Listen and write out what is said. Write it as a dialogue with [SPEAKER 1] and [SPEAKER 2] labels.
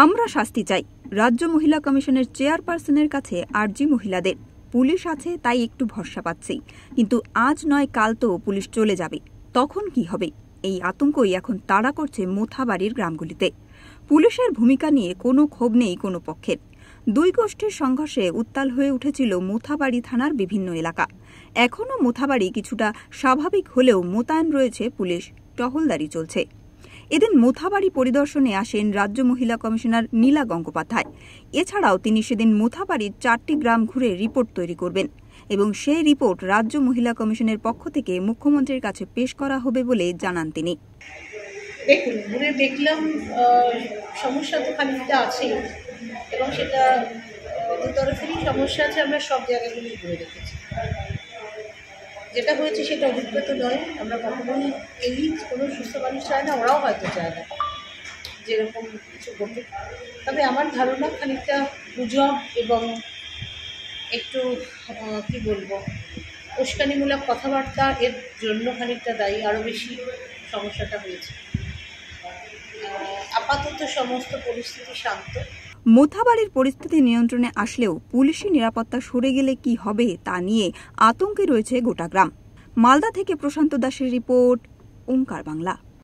[SPEAKER 1] আমরা শাস্তি চাই। রাজ্য মহিলা কমিশনের চেয়ারপারসনের কাছে আরজি মহিলাদের। পুলিশ আছে তাই একটু ভরসা পাচ্ছি, কিন্তু আজ নয় কাল তো পুলিশ চলে যাবে, তখন কি হবে? এই আতঙ্কই এখন তাড়া করছে মোথাবাড়ির গ্রামগুলিতে। পুলিশের ভূমিকা নিয়ে কোনো ক্ষোভ নেই কোনো পক্ষের। দুই গোষ্ঠীর সংঘর্ষে উত্তাল হয়ে উঠেছিল মোথাবাড়ি থানার বিভিন্ন এলাকা। এখনও মোথাবাড়ি কিছুটা স্বাভাবিক হলেও মোতায়েন রয়েছে পুলিশ, টহলদারি চলছে। এদিন মোথাবাড়ি পরিদর্শনে আসেন রাজ্য মহিলা কমিশনার নীলা গঙ্গোপাধ্যায়। এছাড়াও তিনি সেদিন মোথাবাড়ির 4টি গ্রাম ঘুরে রিপোর্ট তৈরি করবেন এবং সেই রিপোর্ট রাজ্য মহিলা কমিশনের পক্ষ থেকে মুখ্যমন্ত্রীর কাছে পেশ করা হবে বলে জানান তিনি।
[SPEAKER 2] দেখুন, ঘুরে দেখলাম সমস্যা তো খানিকটা আছে এবং সেটা দু তরফেরই সমস্যা আছে। আমরা সব জায়গাগুলি ঘুরে দেখেছি। যেটা হয়েছে সেটা অভিজ্ঞত নয়। আমরা কখনোই কোনো সুস্থ মানুষ চায় না, ওরাও হয়তো চায় না যেরকম কিছু ঘটে। তবে আমার ধারণা খানিকটা গুজব এবং একটু কি বলবো উস্কানিমূলক কথাবার্তা এর জন্য খানিকটা দায়ী, আরও বেশি সমস্যাটা হয়েছে। আপাতত সমস্ত পরিস্থিতি শান্ত।
[SPEAKER 1] মোথাবাড়ির পরিস্থিতি নিয়ন্ত্রণে আসলেও পুলিশি নিরাপত্তা সরে গেলে কি হবে তা নিয়ে আতঙ্কে রয়েছে গোটা গ্রাম। মালদা থেকে প্রশান্ত দাসের রিপোর্ট, ওঙ্কার বাংলা।